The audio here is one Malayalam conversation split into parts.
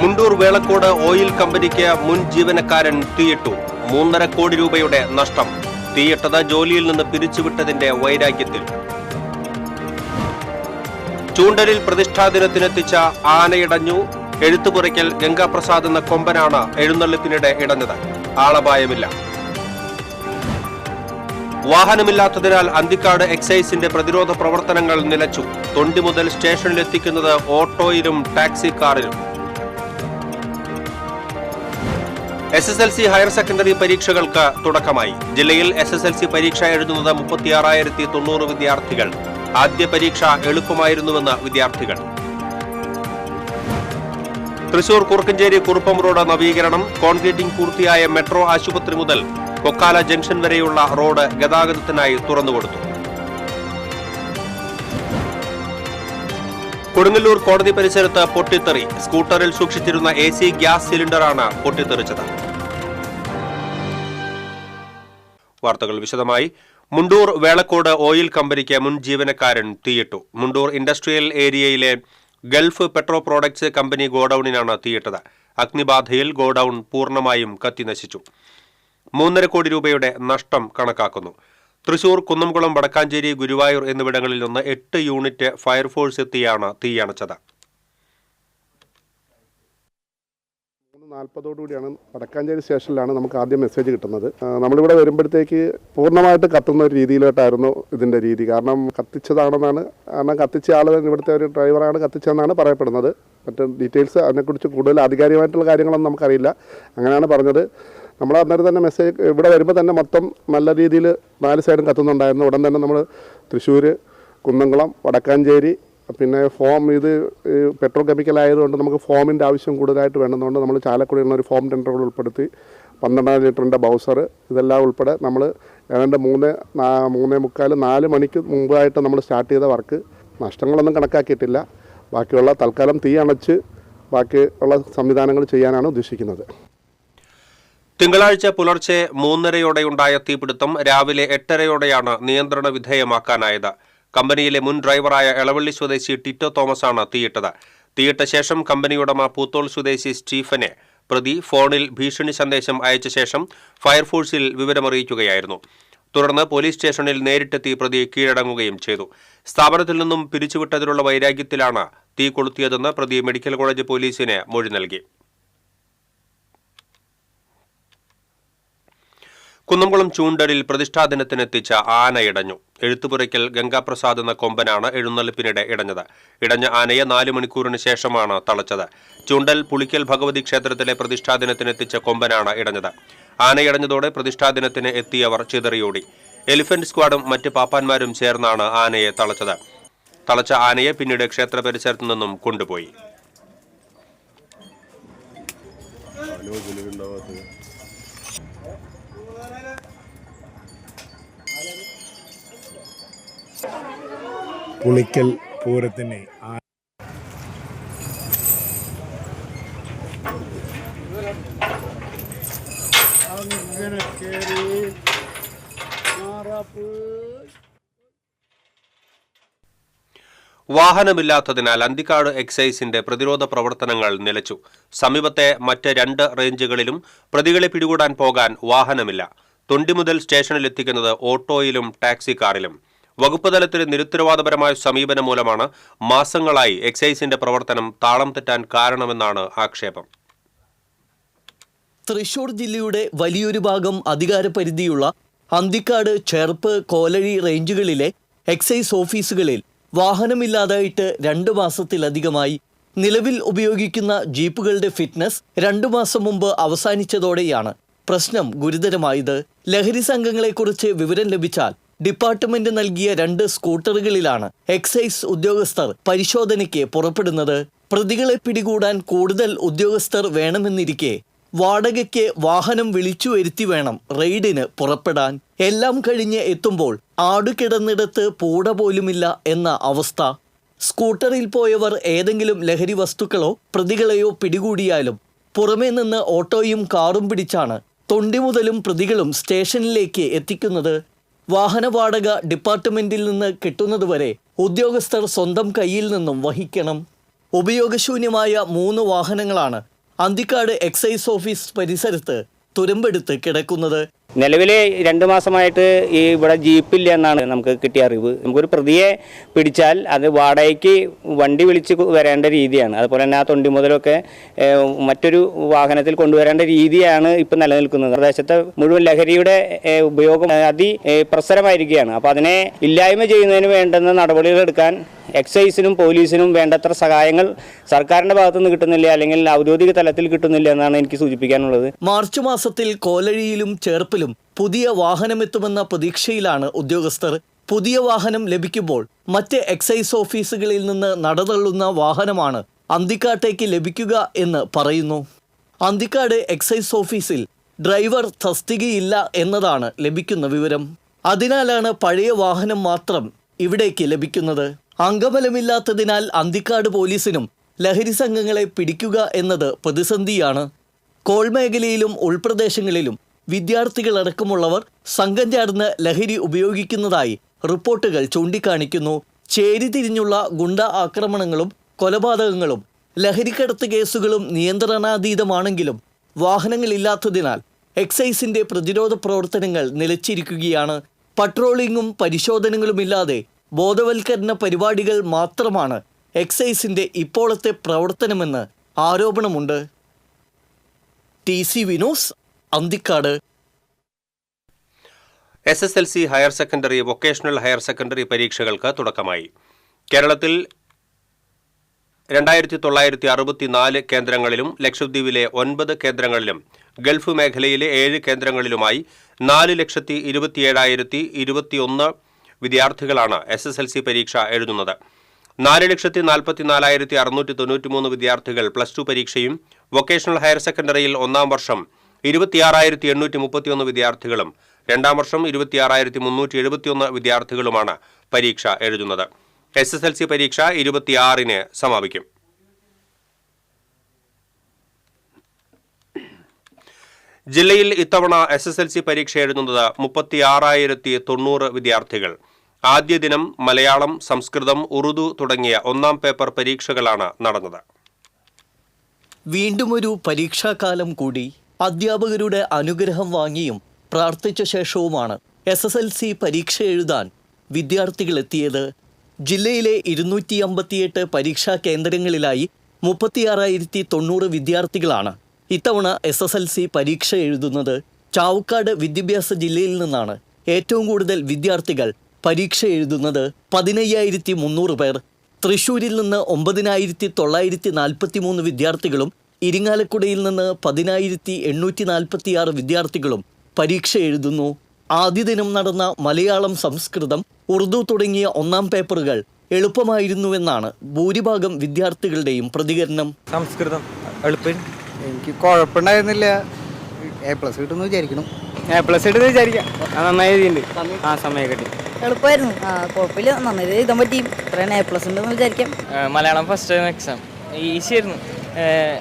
മുണ്ടൂർ വേളക്കോട് ഓയിൽ കമ്പനിക്ക് മുൻ ജീവനക്കാരൻ തീയിട്ടു. 3.5 കോടി രൂപയുടെ നഷ്ടം. തീയിട്ടത് ജോലിയിൽ നിന്ന് പിരിച്ചുവിട്ടതിന്റെ വൈരാഗ്യത്തിൽ. ചൂണ്ടലിൽ പ്രതിഷ്ഠാദിനത്തിനെത്തിച്ച ആനയിടഞ്ഞു. എഴുത്തുപുരയ്ക്കൽ ഗംഗാപ്രസാദ് എന്ന കൊമ്പനാണ് എഴുന്നള്ളിപ്പിനിടെ ഇടഞ്ഞത്. ആളപായമില്ല. വാഹനമില്ലാത്തതിനാൽ അന്തിക്കാട് എക്സൈസിന്റെ പ്രതിരോധ പ്രവർത്തനങ്ങൾ നിലച്ചു. തൊണ്ടി മുതൽ സ്റ്റേഷനിലെത്തിക്കുന്നത് ഓട്ടോയിലും ടാക്സി കാറിലും. SSLC ഹയർ സെക്കൻഡറി പരീക്ഷകൾക്ക് തുടക്കമായി. ജില്ലയിൽ SSLC പരീക്ഷ എഴുതുന്നത് 36,090 വിദ്യാർത്ഥികൾ. ആദ്യ പരീക്ഷ എളുപ്പമായിരുന്നുവെന്ന് വിദ്യാർത്ഥികൾ. തൃശൂർ കുറുക്കഞ്ചേരി കുറുപ്പം റോഡ് നവീകരണം. കോൺക്രീറ്റിംഗ് പൂർത്തിയായ മെട്രോ ആശുപത്രി മുതൽ കൊക്കാല ജംഗ്ഷൻ വരെയുള്ള റോഡ് ഗതാഗതത്തിനായി തുറന്നുകൊടുത്തു. കൊടുങ്ങല്ലൂർ കോടതി പരിസരത്ത് പൊട്ടിത്തെറി. സ്കൂട്ടറിൽ സൂക്ഷിച്ചിരുന്ന AC ഗ്യാസ് സിലിണ്ടറാണ് പൊട്ടിത്തെറിച്ചത്. വാർത്തകൾ വിശദമായി. മുണ്ടൂർ വേളക്കോട് ഓയിൽ കമ്പനിക്ക് മുൻ ജീവനക്കാരൻ തീയിട്ടു. മുണ്ടൂർ ഇൻഡസ്ട്രിയൽ ഏരിയയിലെ ഗൾഫ് പെട്രോ പ്രോഡക്ട്സ് കമ്പനി ഗോഡൌണിനാണ് തീയിട്ടത്. അഗ്നിബാധയിൽ ഗോഡൌൺ പൂർണ്ണമായും കത്തിനശിച്ചു. 3.5 കോടി രൂപയുടെ നഷ്ടം കണക്കാക്കുന്നു. തൃശൂർ, കുന്നംകുളം, വടക്കാഞ്ചേരി, ഗുരുവായൂർ എന്നിവിടങ്ങളിൽ നിന്ന് 8 യൂണിറ്റ് ഫയർഫോഴ്സ് എത്തിയാണ് തീയണച്ചത്. 3:40 വടക്കാഞ്ചേരി സ്റ്റേഷനിലാണ് നമുക്ക് ആദ്യം മെസ്സേജ് കിട്ടുന്നത്. നമ്മളിവിടെ വരുമ്പോഴത്തേക്ക് പൂർണ്ണമായിട്ട് കത്തുന്ന ഒരു രീതിയിലോട്ടായിരുന്നു ഇതിൻ്റെ രീതി. കാരണം കത്തിച്ച ആൾ ഇവിടുത്തെ ഒരു ഡ്രൈവറാണ് കത്തിച്ചതെന്നാണ് പറയപ്പെടുന്നത്. മറ്റ് ഡീറ്റെയിൽസ് അതിനെക്കുറിച്ച് കൂടുതൽ ആധികാരികമായിട്ടുള്ള കാര്യങ്ങളൊന്നും നമുക്കറിയില്ല. അങ്ങനെയാണ് പറഞ്ഞത്. നമ്മൾ അന്നേരം തന്നെ മെസ്സേജ് ഇവിടെ വരുമ്പോൾ തന്നെ മൊത്തം നല്ല രീതിയിൽ 4 സൈഡും കത്തുന്നുണ്ടായിരുന്നു. ഉടൻ തന്നെ നമ്മൾ തൃശ്ശൂർ, കുന്നംകുളം, വടക്കാഞ്ചേരി, പിന്നെ ഫോം പെട്രോൾ കെമിക്കൽ ആയതുകൊണ്ട് നമുക്ക് ഫോമിൻ്റെ ആവശ്യം കൂടുതലായിട്ട് വേണ്ടതുകൊണ്ട് നമ്മൾ ചാലക്കുടിയിൽ ഒരു ഫോം ടെൻഡറുകൾ ഉൾപ്പെടുത്തി 12 ലിറ്ററിൻ്റെ ബൗസർ ഇതെല്ലാം ഉൾപ്പെടെ നമ്മൾ ഏതാണ്ട് 3:45-4 മണിക്ക് മുമ്പായിട്ട് നമ്മൾ സ്റ്റാർട്ട് ചെയ്ത വർക്ക്. നഷ്ടങ്ങളൊന്നും കണക്കാക്കിയിട്ടില്ല. ബാക്കിയുള്ള തൽക്കാലം തീ അണച്ച് ബാക്കിയുള്ള സംവിധാനങ്ങൾ ചെയ്യാനാണ് ഉദ്ദേശിക്കുന്നത്. തിങ്കളാഴ്ച പുലർച്ചെ 3:30യോടെയുണ്ടായ തീപിടുത്തം രാവിലെ 8:30യോടെയാണ് നിയന്ത്രണ വിധേയമാക്കാനായത്. കമ്പനിയിലെ മുൻ ഡ്രൈവറായ എളവള്ളി സ്വദേശി ടിറ്റോ തോമസാണ് തീയിട്ടത്. തീയിട്ട ശേഷം കമ്പനി ഉടമ പൂത്തോൾ സ്വദേശി സ്റ്റീഫനെ പ്രതി ഫോണിൽ ഭീഷണി സന്ദേശം അയച്ച ശേഷം ഫയർഫോഴ്സിൽ വിവരമറിയിക്കുകയായിരുന്നു. തുടർന്ന് പോലീസ് സ്റ്റേഷനിൽ നേരിട്ടെത്തി പ്രതി കീഴടങ്ങുകയും ചെയ്തു. സ്ഥാപനത്തിൽ നിന്നും പിരിച്ചുവിട്ടതിലുള്ള വൈരാഗ്യത്തിലാണ് തീ കൊളുത്തിയതെന്ന് പ്രതി മെഡിക്കൽ കോളേജ് പോലീസിന് മൊഴി നൽകി. കുന്നംകുളം ചൂണ്ടലിൽ പ്രതിഷ്ഠാദിനത്തിനെത്തിച്ച ആന ഇടഞ്ഞു. എഴുത്തുപുരയ്ക്കൽ ഗംഗാപ്രസാദ് എന്ന കൊമ്പനാണ് എഴുന്നള്ളിപ്പിനിടെ ഇടഞ്ഞത്. ഇടഞ്ഞ ആനയെ 4 മണിക്കൂറിന് ശേഷമാണ് തളച്ചത്. ചൂണ്ടൽ പുളിക്കൽ ഭഗവതി ക്ഷേത്രത്തിലെ പ്രതിഷ്ഠാദിനത്തിനെത്തിച്ച കൊമ്പനാണ് ഇടഞ്ഞത്. ആനയിടഞ്ഞതോടെ പ്രതിഷ്ഠാദിനത്തിന് എത്തിയവർ ചിതറിയോടി. എലിഫന്റ് സ്ക്വാഡും മറ്റ് പാപ്പാന്മാരും ചേർന്നാണ് ആനയെ തളച്ചത്. തളച്ച ആനയെ പിന്നീട് ക്ഷേത്ര പരിസരത്തു നിന്നും കൊണ്ടുപോയി. പുളിക്കൽ പൂരത്തിന് വാഹനമില്ലാത്തതിനാൽ അന്തിക്കാട് എക്സൈസിന്റെ പ്രതിരോധ പ്രവർത്തനങ്ങൾ നിലച്ചു. സമീപത്തെ മറ്റ് 2 റേഞ്ചുകളിലും പ്രതികളെ പിടികൂടാൻ പോകാൻ വാഹനമില്ല. തൊണ്ടി മുതൽ സ്റ്റേഷനിലെത്തിക്കുന്നത് ഓട്ടോയിലും ടാക്സി കാറിലും. വകുപ്പ് തലത്തിലെ നിരുത്തരവാദപരമായ സമീപനം മൂലമാണ് മാസങ്ങളായി എക്സൈസിന്റെ പ്രവർത്തനം താളം തെറ്റാൻ കാരണമെന്നാണ് ആക്ഷേപം. തൃശൂർ ജില്ലയുടെ വലിയൊരു ഭാഗം അധികാരപരിധിയുള്ള അന്തിക്കാട്, ചേർപ്പ്, കോലഴി റേഞ്ചുകളിലെ എക്സൈസ് ഓഫീസുകളിൽ വാഹനമില്ലാതായിട്ട് 2 മാസത്തിലധികമായി. നിലവിൽ ഉപയോഗിക്കുന്ന ജീപ്പുകളുടെ ഫിറ്റ്നസ് 2 മാസം മുമ്പ് അവസാനിച്ചതോടെയാണ് പ്രശ്നം ഗുരുതരമായത്. ലഹരി സംഘങ്ങളെക്കുറിച്ച് വിവരം ലഭിച്ചാൽ ഡിപ്പാർട്ട്മെന്റ് നൽകിയ 2 സ്കൂട്ടറുകളിലാണ് എക്സൈസ് ഉദ്യോഗസ്ഥർ പരിശോധനയ്ക്ക് പുറപ്പെടുന്നത്. പ്രതികളെ പിടികൂടാൻ കൂടുതൽ ഉദ്യോഗസ്ഥർ വേണമെന്നിരിക്കെ വാടകയ്ക്ക് വാഹനം വിളിച്ചു വരുത്തി വേണം റെയ്ഡിന് പുറപ്പെടാൻ. എല്ലാം കഴിഞ്ഞ് എത്തുമ്പോൾ ആടുകിടന്നിടത്ത് പൂട പോലുമില്ല എന്ന അവസ്ഥ. സ്കൂട്ടറിൽ പോയവർ ഏതെങ്കിലും ലഹരി വസ്തുക്കളോ പ്രതികളെയോ പിടികൂടിയാലും പുറമേ നിന്ന് ഓട്ടോയും കാറും പിടിച്ചാണ് തൊണ്ടി മുതലും പ്രതികളും സ്റ്റേഷനിലേക്ക് എത്തിക്കുന്നത്. വാഹന വാടക ഡിപ്പാർട്ട്മെന്റിൽ നിന്ന് കിട്ടുന്നതുവരെ ഉദ്യോഗസ്ഥർ സ്വന്തം കയ്യിൽ നിന്നും വഹിക്കണം. ഉപയോഗശൂന്യമായ 3 വാഹനങ്ങളാണ് അന്തിക്കാട് എക്സൈസ് ഓഫീസ് പരിസരത്ത് തുരുമ്പെടുത്ത് കിടക്കുന്നത്. നിലവിലെ 2 മാസമായിട്ട് ഈ ഇവിടെ ജീപ്പില്ല എന്നാണ് നമുക്ക് കിട്ടിയ അറിവ്. നമുക്കൊരു പ്രതിയെ പിടിച്ചാൽ അത് വാടകയ്ക്ക് വണ്ടി വിളിച്ച് വരേണ്ട രീതിയാണ്. അതുപോലെ തന്നെ ആ തൊണ്ടി മുതലൊക്കെ മറ്റൊരു വാഹനത്തിൽ കൊണ്ടുവരേണ്ട രീതിയാണ് ഇപ്പം നിലനിൽക്കുന്നത്. പ്രദേശത്തെ മുഴുവൻ ലഹരിയുടെ ഉപയോഗം പ്രസരമായിരിക്കുകയാണ്. അപ്പോൾ അതിനെ ഇല്ലായ്മ ചെയ്യുന്നതിന് വേണ്ടുന്ന നടപടികൾ എടുക്കാൻ എക്സൈസിനും പോലീസിനും വേണ്ടത്ര സഹായങ്ങൾ സർക്കാരിൻ്റെ ഭാഗത്തുനിന്ന് കിട്ടുന്നില്ല, അല്ലെങ്കിൽ ഔദ്യോഗിക തലത്തിൽ കിട്ടുന്നില്ല എന്നാണ് എനിക്ക് സൂചിപ്പിക്കാനുള്ളത്. മാർച്ച് മാസത്തിൽ കോലഴിയിലും ചേർപ്പിലും പുതിയ വാഹനമെത്തുമെന്ന പ്രതീക്ഷയിലാണ് ഉദ്യോഗസ്ഥർ. പുതിയ വാഹനം ലഭിക്കുമ്പോൾ മറ്റ് എക്സൈസ് ഓഫീസുകളിൽ നിന്ന് നടതള്ളുന്ന വാഹനമാണ് അന്തിക്കാട്ടേക്ക് ലഭിക്കുക എന്ന് പറയുന്നു. അന്തിക്കാട് എക്സൈസ് ഓഫീസിൽ ഡ്രൈവർ തസ്തികയില്ല എന്നതാണ് ലഭിക്കുന്ന വിവരം. അതിനാലാണ് പഴയ വാഹനം മാത്രം ഇവിടേക്ക് ലഭിക്കുന്നത്. അംഗബലമില്ലാത്തതിനാൽ അന്തിക്കാട് പോലീസിനും ലഹരി സംഘങ്ങളെ പിടിക്കുക എന്നത് പ്രതിസന്ധിയാണ്. കോൾ മേഖലയിലും ഉൾപ്രദേശങ്ങളിലും വിദ്യാർത്ഥികളടക്കമുള്ളവർ സംഘം ചേർന്ന് ലഹരി ഉപയോഗിക്കുന്നതായി റിപ്പോർട്ടുകൾ ചൂണ്ടിക്കാണിക്കുന്നു. ചേരിതിരിഞ്ഞുള്ള ഗുണ്ട ആക്രമണങ്ങളും കൊലപാതകങ്ങളും ലഹരിക്കടത്ത് കേസുകളും നിയന്ത്രണാതീതമാണെങ്കിലും വാഹനങ്ങളില്ലാത്തതിനാൽ എക്സൈസിന്റെ പ്രതിരോധ പ്രവർത്തനങ്ങൾ നിലച്ചിരിക്കുകയാണ്. പട്രോളിങ്ങും പരിശോധനകളുമില്ലാതെ ബോധവൽക്കരണ പരിപാടികൾ മാത്രമാണ് എക്സൈസിന്റെ ഇപ്പോഴത്തെ പ്രവർത്തനമെന്ന് ആരോപണമുണ്ട്. TC Vinos, Anthikad. SSLC higher secondary, vocational higher secondary പരീക്ഷകൾക്ക് തുടക്കമായി. കേരളത്തിൽ 2964 കേന്ദ്രങ്ങളിലും ലക്ഷദ്വീപിലെ 9 കേന്ദ്രങ്ങളിലും ഗൾഫ് മേഖലയിലെ 7 കേന്ദ്രങ്ങളിലുമായി 4,27,021 വിദ്യാർത്ഥികളാണ് SSLC പരീക്ഷ എഴുതുന്നത്. 4,44,693 വിദ്യാർത്ഥികൾ പ്ലസ് 2 പരീക്ഷയും വൊക്കേഷണൽ ഹയർ സെക്കൻഡറിയിൽ 1-ാം വർഷം 26,831 വിദ്യാർത്ഥികളും 2-ാം വർഷം 26,371 വിദ്യാർത്ഥികളുമാണ് പരീക്ഷ എഴുതുന്നത്. SSLC പരീക്ഷ 26-ന് സമാപിക്കും. ജില്ലയിൽ ഇത്തവണ SSLC പരീക്ഷ എഴുതുന്നത് 36,090 വിദ്യാർത്ഥികൾ. ആദ്യ ദിനം മലയാളം, സംസ്കൃതം, ഉറുദു തുടങ്ങിയ 1-ാം പേപ്പർ പരീക്ഷകളാണ് നടന്നത്. വീണ്ടുമൊരു പരീക്ഷാകാലം കൂടി. അധ്യാപകരുടെ അനുഗ്രഹം വാങ്ങിയും പ്രാർത്ഥിച്ച ശേഷവുമാണ് SSLC പരീക്ഷ എഴുതാൻ വിദ്യാർത്ഥികളെത്തിയത്. ജില്ലയിലെ 258 പരീക്ഷാ കേന്ദ്രങ്ങളിലായി 36,090 വിദ്യാർത്ഥികളാണ് ഇത്തവണ SSLC പരീക്ഷ എഴുതുന്നത്. ചാവക്കാട് വിദ്യാഭ്യാസ ജില്ലയിൽ നിന്നാണ് ഏറ്റവും കൂടുതൽ വിദ്യാർത്ഥികൾ പരീക്ഷ എഴുതുന്നത്, 15,300 പേർ. തൃശ്ശൂരിൽ നിന്ന് 9,943 വിദ്യാർത്ഥികളും ഇരിങ്ങാലക്കുടയിൽ നിന്ന് 10,846 വിദ്യാർത്ഥികളും പരീക്ഷ എഴുതുന്നു. ആദ്യ ദിനം നടന്ന മലയാളം, സംസ്കൃതം, ഉറുദു തുടങ്ങിയ 1-ാം പേപ്പറുകൾ എളുപ്പമായിരുന്നുവെന്നാണ് ഭൂരിഭാഗം വിദ്യാർത്ഥികളുടെയും പ്രതികരണം. സംസ്കൃതം എളുപ്പം, എനിക്ക് കുഴപ്പമുണ്ടായിരുന്നില്ല. A+ കിട്ടുമെന്ന് വിചാരിക്കണം. A+ എടുത്ത് വിചാരിക്കാം. നന്നായി എഴുതിയിട്ടുണ്ട്. സമയം കിട്ടി. എളുപ്പമായിരുന്നു. കുഴപ്പമില്ല, നന്നായി എഴുതാൻ പറ്റി. ഇത്രയും A+ ഉണ്ടെന്ന് വിചാരിക്കാം. മലയാളം ഫസ്റ്റ് എക്സാം ഈസി ആയിരുന്നു,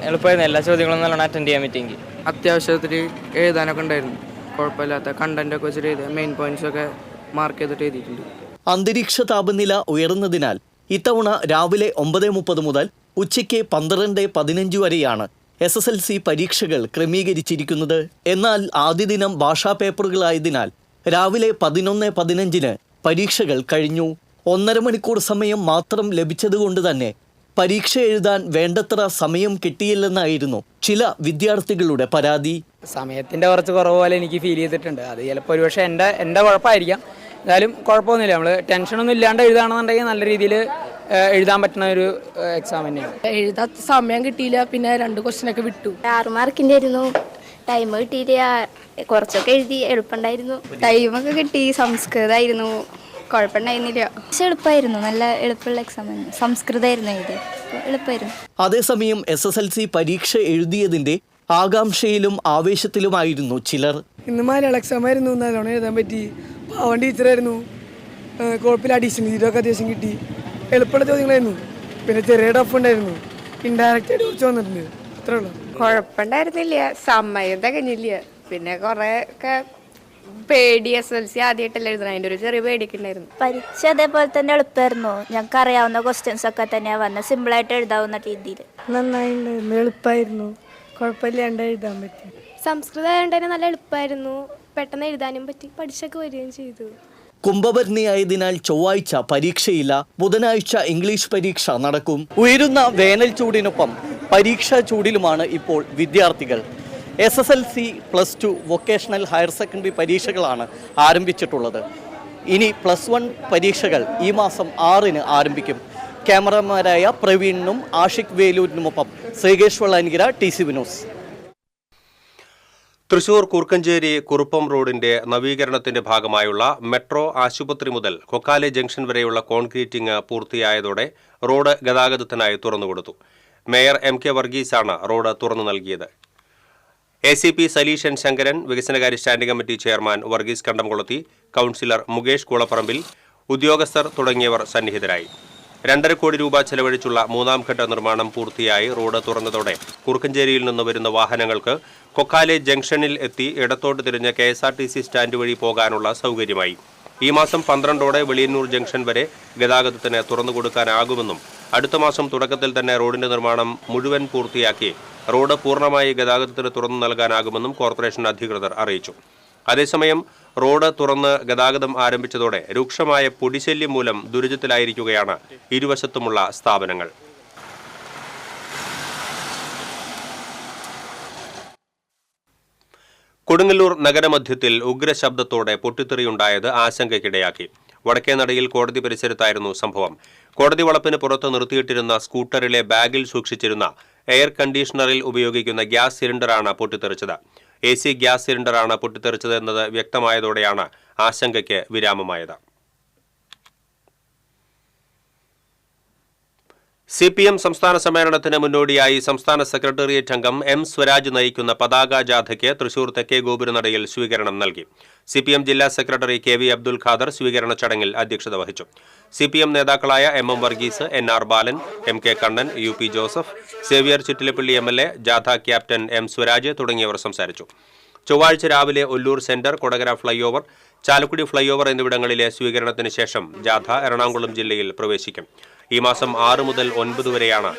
എളുപ്പമായിരുന്നു. എല്ലാ ചോദ്യങ്ങളും നല്ലോണം അറ്റൻഡ് ചെയ്യാൻ പറ്റിയെങ്കിൽ. അത്യാവശ്യത്തിൽ എഴുതാനൊക്കെ ഉണ്ടായിരുന്നു. കുഴപ്പമില്ലാത്ത കണ്ടന്റൊക്കെ വെച്ചിട്ട് എഴുതിയ മെയിൻ പോയിന്റ്സ് ഒക്കെ മാർക്ക് ചെയ്തിട്ട് എഴുതിയിട്ടുണ്ട്. അന്തരീക്ഷ താപനില ഉയർന്നതിനാൽ ഇത്തവണ രാവിലെ 9:30 മുതൽ ഉച്ചയ്ക്ക് 12:15 വരെയാണ് SSLC പരീക്ഷകൾ ക്രമീകരിച്ചിരിക്കുന്നത്. എന്നാൽ ആദ്യ ദിനം ഭാഷാ പേപ്പറുകളായതിനാൽ രാവിലെ 11:15 പരീക്ഷകൾ കഴിഞ്ഞു. 1.5 മണിക്കൂർ സമയം മാത്രം ലഭിച്ചതുകൊണ്ട് തന്നെ പരീക്ഷ എഴുതാൻ വേണ്ടത്ര സമയം കിട്ടിയില്ലെന്നായിരുന്നു ചില വിദ്യാർത്ഥികളുടെ പരാതി. സമയത്തിൻ്റെ കുറച്ച് കുറവ് പോലെ എനിക്ക് ഫീൽ ചെയ്തിട്ടുണ്ട്. അത് ചിലപ്പോൾ ഒരുപക്ഷെ എൻ്റെ കുഴപ്പമായിരിക്കാം. എന്നാലും കുഴപ്പമൊന്നുമില്ല. നമ്മൾ ടെൻഷനൊന്നും ഇല്ലാണ്ട് എഴുതാണെന്നുണ്ടെങ്കിൽ നല്ല രീതിയിൽ എഴുതാൻ പറ്റുന്ന ഒരു എക്സാം തന്നെയാണ്. എഴുതാത്ത സമയം കിട്ടിയില്ല, പിന്നെ 2 ക്വസ്റ്റ്യനൊക്കെ വിട്ടു. 6 മാർക്കിൻ്റെ ആയിരുന്നു. ടൈം കിട്ടിയില്ല, കുറച്ചൊക്കെ എഴുതി. എളുപ്പമുണ്ടായിരുന്നു. ടൈമൊക്കെ കിട്ടി. സംസ്കൃതമായിരുന്നു, കുഴപ്പമുണ്ടായിരുന്നില്ല. പക്ഷെ എളുപ്പമായിരുന്നു, നല്ല എളുപ്പമുള്ള എക്സാം ആയിരുന്നു. സംസ്കൃതമായിരുന്നു എഴുതി, എളുപ്പമായിരുന്നു. അതേസമയം SSLC പരീക്ഷ എഴുതിയതിന്റെ ആകാംക്ഷയിലും ആവേശത്തിലുമായിരുന്നു ചിലർ. ഇന്ന് മലയാളം എക്സാം ആയിരുന്നു, നല്ലോണം എഴുതാൻ പറ്റി. പാവൻ ടീച്ചറായിരുന്നു, കുഴപ്പമില്ല. അഡീഷണൽ ഇതൊക്കെ അത്യാവശ്യം കിട്ടി. എളുപ്പമുള്ള ചോദ്യങ്ങളായിരുന്നു, പിന്നെ ചെറിയ ടഫ് ഉണ്ടായിരുന്നു. ഇൻഡയറക്റ്റ് ആയിട്ട് കുറച്ച് വന്നിട്ടുണ്ട്, അത്രേ ഉള്ളൂ. കുഴപ്പമുണ്ടായിരുന്നില്ല, സമയം തികഞ്ഞില്ല. പിന്നെ കുറേ ഒക്കെ പേടി SLC ആദ്യമായിട്ടല്ല എഴുതണം, അതിൻ്റെ ഒരു ചെറിയ പേടിയൊക്കെ ഉണ്ടായിരുന്നു. പരീക്ഷ അതേപോലെ തന്നെ എളുപ്പമായിരുന്നു. ഞങ്ങൾക്ക് അറിയാവുന്ന ക്വസ്റ്റ്യൻസ് ഒക്കെ തന്നെയാണ് വന്നത്, സിമ്പിളായിട്ട് എഴുതാവുന്ന രീതിയിൽ. നന്നായിട്ടുണ്ടായിരുന്നു, എളുപ്പമായിരുന്നു, കുഴപ്പമില്ലാണ്ട് എഴുതാൻ പറ്റി. സംസ്കൃതം ആയതുകൊണ്ട് തന്നെ നല്ല എളുപ്പമായിരുന്നു, പെട്ടെന്ന് എഴുതാനും പറ്റി, പഠിച്ചൊക്കെ വരികയും ചെയ്തു. കുംഭഭരണിയായതിനാൽ ചൊവ്വാഴ്ച പരീക്ഷയില്ല. ബുധനാഴ്ച ഇംഗ്ലീഷ് പരീക്ഷ നടക്കും. ഉയരുന്ന വേനൽ ചൂടിനൊപ്പം പരീക്ഷാ ചൂടിലുമാണ് ഇപ്പോൾ വിദ്യാർത്ഥികൾ. SSLC, +2, വൊക്കേഷണൽ ഹയർ സെക്കൻഡറി പരീക്ഷകളാണ് ആരംഭിച്ചിട്ടുള്ളത്. ഇനി +1 പരീക്ഷകൾ ഈ മാസം 6-ന് ആരംഭിക്കും. ക്യാമറമാരായ പ്രവീണിനും ആഷിഖ് വേലൂരിനുമൊപ്പം ശ്രീകേഷ് വെള്ളാനിക്കര, TCV ന്യൂസ്. തൃശൂർ കൂർക്കഞ്ചേരി കുറുപ്പം റോഡിന്റെ നവീകരണത്തിന്റെ ഭാഗമായുള്ള മെട്രോ ആശുപത്രി മുതൽ കൊക്കാലെ ജംഗ്ഷൻ വരെയുള്ള കോൺക്രീറ്റിംഗ് പൂർത്തിയായതോടെ റോഡ് ഗതാഗതത്തിനായി തുറന്നുകൊടുത്തു. മേയർ MK വർഗീസാണ് റോഡ് തുറന്നു നൽകിയത്. ACP സലീഷൻ ശങ്കരൻ, വികസനകാര്യ സ്റ്റാൻഡിംഗ് കമ്മിറ്റി ചെയർമാൻ വർഗീസ് കണ്ടംകുളത്തി, കൗൺസിലർ മുകേഷ് കുളപ്പറമ്പിൽ, ഉദ്യോഗസ്ഥർ തുടങ്ങിയവർ സന്നിഹിതരായി. 2.5 കോടി രൂപ ചെലവഴിച്ചുള്ള 3ാം ഘട്ട നിർമ്മാണം പൂർത്തിയായി റോഡ് തുറന്നതോടെ കുറുക്കഞ്ചേരിയിൽ നിന്ന് വരുന്ന വാഹനങ്ങൾക്ക് കൊക്കാലെ ജംഗ്ഷനിൽ എത്തി ഇടത്തോട്ട് തിരിഞ്ഞ് KSRTC സ്റ്റാൻഡ് വഴി പോകാനുള്ള സൗകര്യമായി. ഈ മാസം 12ഓടെ വെളിയന്നൂർ ജംഗ്ഷൻ വരെ ഗതാഗതത്തിന് തുറന്നുകൊടുക്കാനാകുമെന്നും അടുത്ത മാസം തുടക്കത്തിൽ തന്നെ റോഡിന്റെ നിർമ്മാണം മുഴുവൻ പൂർത്തിയാക്കി റോഡ് പൂർണ്ണമായി ഗതാഗതത്തിന് തുറന്നു നൽകാനാകുമെന്നും കോർപ്പറേഷൻ അധികൃതർ അറിയിച്ചു. അതേസമയം റോഡ് തുറന്ന് ഗതാഗതം ആരംഭിച്ചതോടെ രൂക്ഷമായ പൊടിശല്യം മൂലം ദുരിതത്തിലായിരിക്കുകയാണ് ഇരുവശത്തുമുള്ള സ്ഥാപനങ്ങൾ. കൊടുങ്ങല്ലൂർ നഗരമധ്യത്തിൽ ഉഗ്രശബ്ദത്തോടെ പൊട്ടിത്തെറിയുണ്ടായത് ആശങ്കയ്ക്കിടയാക്കി. വടക്കേനടയിൽ കോടതി പരിസരത്തായിരുന്നു സംഭവം. കോടതി വളപ്പിന് പുറത്ത് നിർത്തിയിട്ടിരുന്ന സ്കൂട്ടറിലെ ബാഗിൽ സൂക്ഷിച്ചിരുന്ന എയർ കണ്ടീഷണറിൽ ഉപയോഗിക്കുന്ന ഗ്യാസ് സിലിണ്ടറാണ് പൊട്ടിത്തെറിച്ചത്. AC ഗ്യാസ് സിലിണ്ടറാണ് പൊട്ടിത്തെറിച്ചത് എന്നത് വ്യക്തമായതോടെയാണ് ആശങ്കയ്ക്ക് വിരാമമായത്. CPM സംസ്ഥാന സമ്മേളനത്തിന് മുന്നോടിയായി സംസ്ഥാന സെക്രട്ടേറിയറ്റ് അംഗം M. സ്വരാജ് നയിക്കുന്ന പതാക ജാഥയ്ക്ക് തൃശൂർ തെക്കേ ഗോപുരനടയിൽ സ്വീകരണം നൽകി. CPM ജില്ലാ സെക്രട്ടറി KV അബ്ദുൽ ഖാദർ സ്വീകരണ ചടങ്ങിൽ അധ്യക്ഷത വഹിച്ചു. CPM നേതാക്കളായ MM Varghese, NR Balan, MK Kannan, UP Joseph, Xavier Chittilappilly MLA, ജാഥ ക്യാപ്റ്റൻ M. സ്വരാജ് തുടങ്ങിയവർ സംസാരിച്ചു. ചൊവ്വാഴ്ച രാവിലെ Ollur centre, Kodakara flyover, Chalakudy flyover എന്നിവിടങ്ങളിലെ സ്വീകരണത്തിന് ശേഷം ജാഥ എറണാകുളം ജില്ലയിൽ പ്രവേശിക്കും. ഈ മാസം 6 മുതൽ 9 വരെയാണ്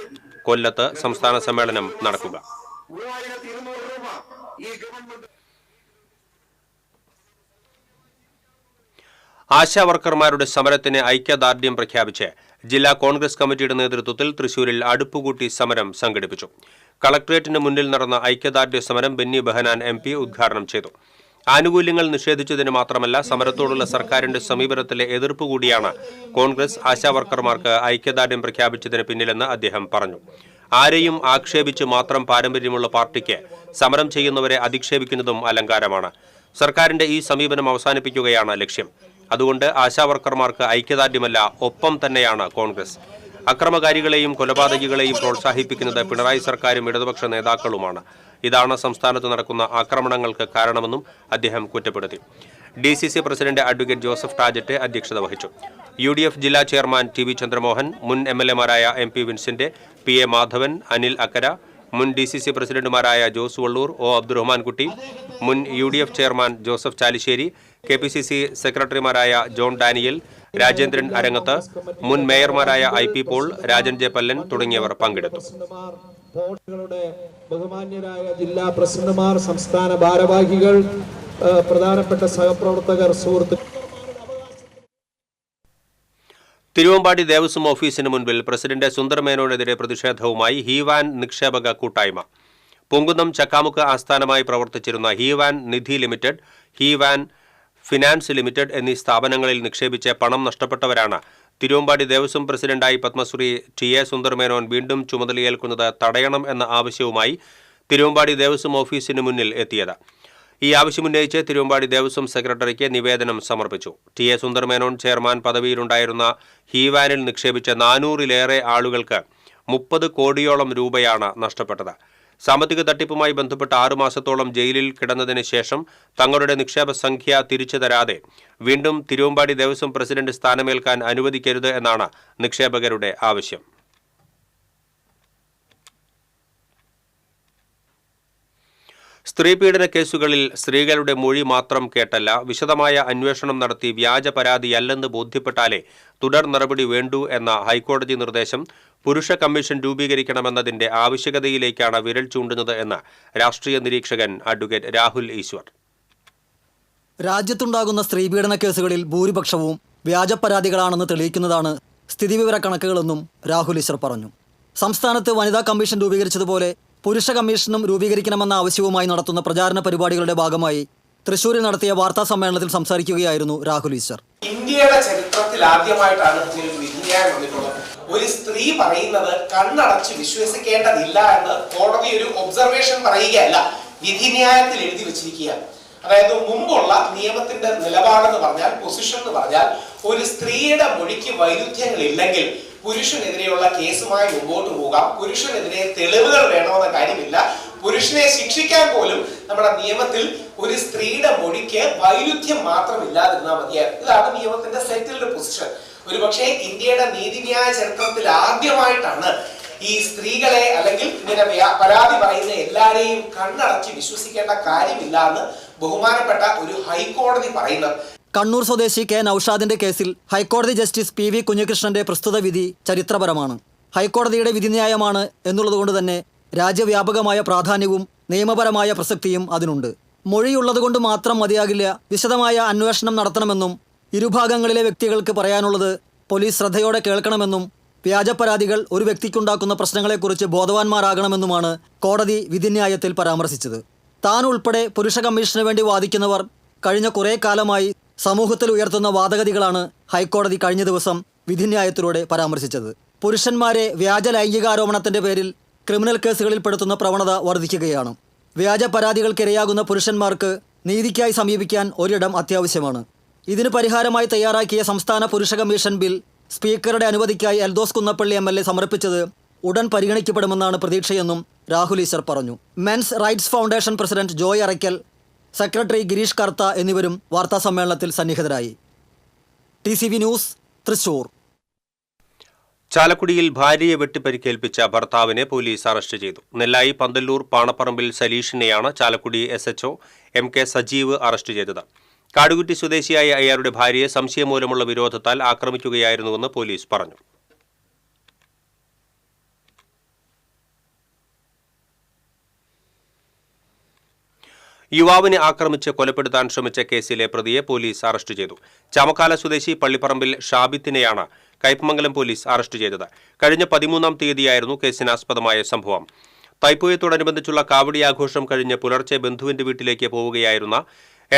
കൊല്ലത്ത് സംസ്ഥാന സമ്മേളനം നടക്കുക. ആശാവർക്കർമാരുടെ സമരത്തിന് ഐക്യദാർഢ്യം പ്രഖ്യാപിച്ച് ജില്ലാ കോൺഗ്രസ് കമ്മിറ്റിയുടെ നേതൃത്വത്തിൽ തൃശൂരിൽ അടുപ്പുകൂട്ടി സമരം സംഘടിപ്പിച്ചു. കളക്ടറേറ്റിന് മുന്നിൽ നടന്ന ഐക്യദാർഢ്യ സമരം ബെന്നി ബെഹനാൻ MP ഉദ്ഘാടനം ചെയ്തു. ആനുകൂല്യങ്ങൾ നിഷേധിച്ചതിന് മാത്രമല്ല, സമരത്തോടുള്ള സർക്കാരിന്റെ സമീപനത്തിലെ എതിർപ്പ് കൂടിയാണ് കോൺഗ്രസ് ആശാവർക്കർമാർക്ക് ഐക്യദാർഢ്യം പ്രഖ്യാപിച്ചതിന് പിന്നിലെന്ന് അദ്ദേഹം പറഞ്ഞു. ആരെയും ആക്ഷേപിച്ച് മാത്രം പാരമ്പര്യമുള്ള പാർട്ടിക്ക് സമരം ചെയ്യുന്നവരെ അധിക്ഷേപിക്കുന്നതും അലങ്കാരമാണ്. സർക്കാരിന്റെ ഈ സമീപനം അവസാനിപ്പിക്കുകയാണ് ലക്ഷ്യം. അതുകൊണ്ട് ആശാവർക്കർമാർക്ക് ഐക്യദാർഢ്യമല്ല, ഒപ്പം തന്നെയാണ് കോൺഗ്രസ്. അക്രമകാരികളെയും കൊലപാതകികളെയും പ്രോത്സാഹിപ്പിക്കുന്നത് പിണറായി സർക്കാരും ഇടതുപക്ഷ നേതാക്കളുമാണ്. ഇതാണ് സംസ്ഥാനത്ത് നടക്കുന്ന ആക്രമണങ്ങൾക്ക് കാരണമെന്നും അദ്ദേഹം കുറ്റപ്പെടുത്തി. DCC president advocate Joseph Tajet അധ്യക്ഷത വഹിച്ചു. UDF ജില്ലാ ചെയർമാൻ TV ചന്ദ്രമോഹൻ, മുൻ MLA-മാരായ MP വിൻസെന്റ്, PA മാധവൻ, അനിൽ അക്കര, മുൻ DCC പ്രസിഡന്റുമാരായ ജോസ് വള്ളൂർ, O അബ്ദുറഹ്മാൻ കുട്ടി, മുൻ UDF chairman Joseph Chalissery, KPCC സെക്രട്ടറിമാരായ ജോൺ ഡാനിയൽ, രാജേന്ദ്രൻ അരങ്ങത്ത്, മുൻ മേയർമാരായ IP Paul, Rajan J. Pallan തുടങ്ങിയവർ പങ്കെടുത്തു. ബഹുമാന്യരായ ജില്ലാ പ്രസിഡന്റുമാർ, സംസ്ഥാന ഭാരവാഹികൾ, പ്രധാനപ്പെട്ട സഹപ്രവർത്തകർ, സുഹൃത്തുക്കൾ. തിരുവമ്പാടി ദേവസ്വം ഓഫീസിന് മുൻപിൽ പ്രസിഡന്റ് സുന്ദർ മേനോനെതിരെ പ്രതിഷേധവുമായി ഹീവാൻ നിക്ഷേപക കൂട്ടായ്മ. പൊങ്കുന്നം ചക്കാമുക്ക് ആസ്ഥാനമായി പ്രവർത്തിച്ചിരുന്ന ഹീവാൻ നിധി ലിമിറ്റഡ്, ഹീവാൻ ഫിനാൻസ് ലിമിറ്റഡ് എന്നീ സ്ഥാപനങ്ങളിൽ നിക്ഷേപിച്ച് പണം നഷ്ടപ്പെട്ടവരാണ് തിരുവമ്പാടി ദേവസ്വം പ്രസിഡന്റായി പത്മശ്രീ TA സുന്ദർ മേനോൻ വീണ്ടും ചുമതലയേൽക്കുന്നത് തടയണം എന്ന ആവശ്യവുമായി തിരുവമ്പാടി ദേവസ്വം ഓഫീസിന് മുന്നിൽ എത്തിയത്. ഈ ആവശ്യമുന്നയിച്ച് തിരുവമ്പാടി ദേവസ്വം സെക്രട്ടറിക്ക് നിവേദനം സമർപ്പിച്ചു. TA സുന്ദർ മേനോൻ ചെയർമാൻ പദവിയിലുണ്ടായിരുന്ന ഹീവാനിൽ നിക്ഷേപിച്ച 400-ലേറെ ആളുകൾക്ക് 30 കോടിയോളം രൂപയാണ് നഷ്ടപ്പെട്ടത്. സാമ്പത്തിക തട്ടിപ്പുമായി ബന്ധപ്പെട്ട് 6 മാസത്തോളം ജയിലിൽ കിടന്നതിന് ശേഷം തങ്ങളുടെ നിക്ഷേപ സംഖ്യ തിരിച്ചു തരാതെ വീണ്ടും തിരുവമ്പാടി ദേവസ്വം പ്രസിഡന്റ് സ്ഥാനമേൽക്കാൻ അനുവദിക്കരുത് എന്നാണ് നിക്ഷേപകരുടെ ആവശ്യം. സ്ത്രീപീഡന കേസുകളിൽ സ്ത്രീകളുടെ മൊഴി മാത്രം കേട്ടല്ല, വിശദമായ അന്വേഷണം നടത്തി വ്യാജ പരാതിയല്ലെന്ന് ബോധ്യപ്പെട്ടാലേ തുടർ നടപടി വേണ്ടൂ എന്ന ഹൈക്കോടതി നിർദ്ദേശം പുരുഷ കമ്മീഷൻ രൂപീകരിക്കണമെന്നതിന്റെ ആവശ്യകതയിലേക്കാണ് വിരൽ ചൂണ്ടുന്നത് എന്ന് രാഷ്ട്രീയ നിരീക്ഷകൻ അഡ്വക്കേറ്റ് രാഹുൽ ഈശ്വർ. രാജ്യത്തുണ്ടാകുന്ന സ്ത്രീപീഡന കേസുകളിൽ ഭൂരിപക്ഷവും വ്യാജ പരാതികളാണെന്ന് തെളിയിക്കുന്നതാണ് സ്ഥിതിവിവര കണക്കുകളെന്നും രാഹുൽ ഈശ്വർ പറഞ്ഞു. സംസ്ഥാനത്ത് വനിതാ കമ്മീഷൻ രൂപീകരിച്ചതുപോലെ പുരുഷ കമ്മീഷനും രൂപീകരിക്കണമെന്ന ആവശ്യവുമായി നടത്തുന്ന പ്രചാരണ പരിപാടികളുടെ ഭാഗമായി തൃശൂരിൽ നടത്തിയ വാർത്താ സമ്മേളനത്തിൽ സംസാരിക്കുകയായിരുന്നു രാഹുൽ ഈശ്വർ. ഇന്ത്യയുടെ ചരിത്രത്തിൽ ആദ്യമായിട്ടാണ് ഇതിനൊരു വിധിന്യായം വന്നിട്ടുള്ളത്. ഒരു സ്ത്രീ പറയുന്നത് കണ്ണടച്ച് വിശ്വസിക്കേണ്ടതില്ല എന്ന് കോടതി ഒരു ഒബ്സർവേഷൻ പറയുകയല്ല, വിധിന്യായത്തിൽ എഴുതി വെച്ചിരിക്കുകയാണ്. അതായത് മുമ്പുള്ള നിയമത്തിന്റെ നിലപാടെന്ന് പറഞ്ഞാൽ, പൊസിഷൻ എന്ന് പറഞ്ഞാൽ, ഒരു സ്ത്രീയുടെ മൊഴിക്ക് വൈരുദ്ധ്യങ്ങളില്ലെങ്കിൽ പുരുഷനെതിരെയുള്ള കേസുമായി മുമ്പോട്ട് പോകാം, പുരുഷനെതിരെ തെളിവുകൾ വേണമെന്ന കാര്യമില്ല, പുരുഷനെ ശിക്ഷിക്കാൻ പോലും നമ്മുടെ നിയമത്തിൽ ഒരു സ്ത്രീയുടെ മൊഴിക്ക് വൈരുദ്ധ്യം മാത്രം ഇല്ലാതിരുന്നാൽ മതിയായിരുന്നു. ഇതാണ് നിയമത്തിന്റെ സെറ്റിൽഡ് പൊസിഷൻ. ഒരുപക്ഷെ ഇന്ത്യയുടെ നീതിന്യായ ചരിത്രത്തിൽ ആദ്യമായിട്ടാണ് ഈ സ്ത്രീകളെ അല്ലെങ്കിൽ ഇങ്ങനെ പരാതി പറയുന്ന എല്ലാവരെയും കണ്ണടച്ച് വിശ്വസിക്കേണ്ട കാര്യമില്ല എന്ന് ബഹുമാനപ്പെട്ട ഒരു ഹൈക്കോടതി പറയുന്നത്. കണ്ണൂർ സ്വദേശി കെ നൌഷാദിന്റെ കേസിൽ ഹൈക്കോടതി ജസ്റ്റിസ് PV കുഞ്ഞികൃഷ്ണന്റെ പ്രസ്തുത വിധി ചരിത്രപരമാണ്. ഹൈക്കോടതിയുടെ വിധിന്യായമാണ് എന്നുള്ളതുകൊണ്ട് തന്നെ രാജ്യവ്യാപകമായ പ്രാധാന്യവും നിയമപരമായ പ്രസക്തിയും അതിനുണ്ട്. മൊഴിയുള്ളതുകൊണ്ട് മാത്രം മതിയാകില്ല, വിശദമായ അന്വേഷണം നടത്തണമെന്നും ഇരുഭാഗങ്ങളിലെ വ്യക്തികൾക്ക് പറയാനുള്ളത് പോലീസ് ശ്രദ്ധയോടെ കേൾക്കണമെന്നും വ്യാജ പരാതികൾ ഒരു വ്യക്തിക്കുണ്ടാക്കുന്ന പ്രശ്നങ്ങളെക്കുറിച്ച് ബോധവാന്മാരാകണമെന്നുമാണ് കോടതി വിധിന്യായത്തിൽ പരാമർശിച്ചത്. താൻ ഉൾപ്പെടെ പുരുഷ കമ്മീഷന് വേണ്ടി വാദിക്കുന്നവർ കഴിഞ്ഞ കുറേ കാലമായി സമൂഹത്തിൽ ഉയർത്തുന്ന വാദഗതികളാണ് ഹൈക്കോടതി കഴിഞ്ഞ ദിവസം വിധിന്യായത്തിലൂടെ പരാമർശിച്ചത്. പുരുഷന്മാരെ വ്യാജ ലൈംഗികാരോപണത്തിന്റെ പേരിൽ ക്രിമിനൽ കേസുകളിൽ പെടുത്തുന്ന പ്രവണത വർദ്ധിക്കുകയാണ്. വ്യാജ പരാതികൾക്കിരയാകുന്ന പുരുഷന്മാർക്ക് നീതിക്കായി സമീപിക്കാൻ ഒരിടം അത്യാവശ്യമാണ്. ഇതിന് പരിഹാരമായി തയ്യാറാക്കിയ സംസ്ഥാന പുരുഷ കമ്മീഷൻ ബിൽ സ്പീക്കറുടെ അനുമതിക്കായി എൽദോസ് കുന്നപ്പള്ളി MLA സമർപ്പിച്ചത് ഉടൻ പരിഗണിക്കപ്പെടുമെന്നാണ് പ്രതീക്ഷയെന്നും രാഹുൽ ഈശ്വർ പറഞ്ഞു. Men's rights foundation president Joy Araykkal, secretary Gireesh Kartha എന്നിവരും വാർത്താസമ്മേളനത്തിൽ സന്നിഹിതരായി. TCV news, Thrissur. ചാലക്കുടിയിൽ ഭാര്യയെ വെട്ടിപ്പരിക്കേൽപ്പിച്ച ഭർത്താവിനെ പോലീസ് അറസ്റ്റ് ചെയ്തു. നെല്ലായി പന്തല്ലൂർ പാണപ്പറമ്പിൽ സലീഷിനെയാണ് Chalakudy SHO MK Sajeev arrest ചെയ്തത്. കാടുകുറ്റി സ്വദേശിയായ അയാളുടെ ഭാര്യയെ സംശയമൂലമുള്ള വിരോധത്താൽ ആക്രമിക്കുകയായിരുന്നുവെന്ന് പോലീസ് പറഞ്ഞു. യുവാവിനെ ആക്രമിച്ച് കൊലപ്പെടുത്താൻ ശ്രമിച്ച കേസിലെ പ്രതിയെ പോലീസ് അറസ്റ്റ് ചെയ്തു. ചാമക്കാല സ്വദേശി പള്ളിപ്പറമ്പിൽ ഷാബിത്തിനെയാണ് കയ്പമംഗലം പോലീസ് അറസ്റ്റ് ചെയ്തത്. കഴിഞ്ഞ 13-ാം തീയതിയായിരുന്നു കേസിനാസ്പദമായ സംഭവം. തൈപ്പൂയത്തോടനുബന്ധിച്ചുള്ള കാവടി ആഘോഷം കഴിഞ്ഞ് പുലർച്ചെ ബന്ധുവിന്റെ വീട്ടിലേക്ക് പോവുകയായിരുന്ന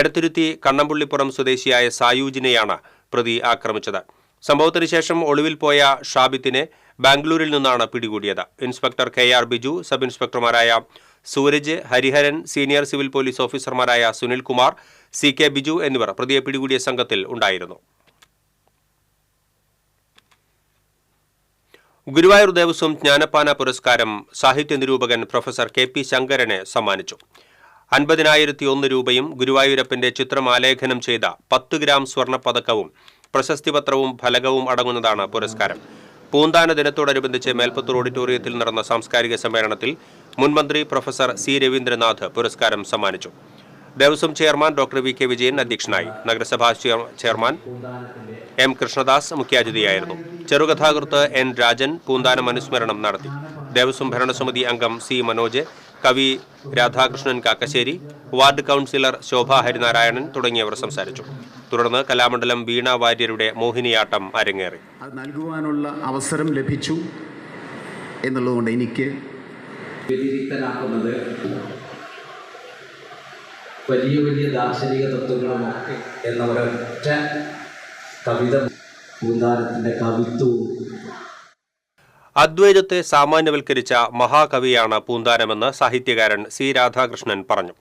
എടത്തുരുത്തി കണ്ണമ്പുള്ളിപ്പുറം സ്വദേശിയായ സായൂജിനെയാണ് പ്രതി ആക്രമിച്ചത്. സംഭവത്തിന് ശേഷം ഒളിവിൽ പോയ ഷാബിത്തിനെ ബാംഗ്ലൂരിൽ നിന്നാണ് പിടികൂടിയത്. ഇൻസ്പെക്ടർ KR ബിജു, സബ് ഇൻസ്പെക്ടർമാരായ Sooraj, Hariharan, senior civil police ഓഫീസർമാരായ സുനിൽകുമാർ, CK ബിജു എന്നിവർ പ്രതിയെ പിടികൂടിയ സംഘത്തിൽ ഉണ്ടായിരുന്നു. ഗുരുവായൂർ ദേവസ്വം ജ്ഞാനപ്പാന പുരസ്കാരം സാഹിത്യ നിരൂപകൻ പ്രൊഫസർ KP ശങ്കരന് സമ്മാനിച്ചു. 50,001 രൂപയും ഗുരുവായൂരപ്പന്റെ ചിത്രം ആലേഖനം ചെയ്ത 10 ഗ്രാം സ്വർണ്ണപ്പതക്കവും പ്രശസ്തിപത്രവും ഫലകവും അടങ്ങുന്നതാണ് പുരസ്കാരം. പൂന്താന ദിനത്തോടനുബന്ധിച്ച് മേൽപ്പത്തൂർ ഓഡിറ്റോറിയത്തിൽ നടന്ന സാംസ്കാരിക സമ്മേളനത്തിൽ മുൻമന്ത്രി പ്രൊഫസർ C രവീന്ദ്രനാഥ് പുരസ്കാരം സമ്മാനിച്ചു. Devaswom chairman doctor VK Vijayan അധ്യക്ഷനായി. നഗരസഭാ ചെയർമാൻ M കൃഷ്ണദാസ് മുഖ്യാതിഥിയായിരുന്നു. ചെറുകഥാകൃത്ത് N രാജൻ പൂന്താനം അനുസ്മരണം നടത്തി. ദേവസ്വം ഭരണസമിതി അംഗം C മനോജ്, കവി രാധാകൃഷ്ണൻ കാക്കശ്ശേരി, വാർഡ് കൗൺസിലർ ശോഭ ഹരിനാരായണൻ തുടങ്ങിയവർ സംസാരിച്ചു. തുടർന്ന് കലാമണ്ഡലം വീണ വാര്യരുടെ മോഹിനിയാട്ടം അരങ്ങേറി. അത് നൽകുവാനുള്ള അവസരം ലഭിച്ചു എന്നുള്ളതുകൊണ്ട് എനിക്ക് വ്യതിരിക്തനാക്കുന്നത് വലിയ വലിയ ദാർശനിക തത്വങ്ങളുമൊക്കെ എന്ന ഒരൊറ്റ കവിത പൂന്താനത്തിൻ്റെ കവിത്വവും. അദ്വൈതത്തെ സാമാന്യവൽക്കരിച്ച മഹാകവിയാണ് പൂന്താനമെന്ന് സാഹിത്യകാരൻ C രാധാകൃഷ്ണൻ പറഞ്ഞു.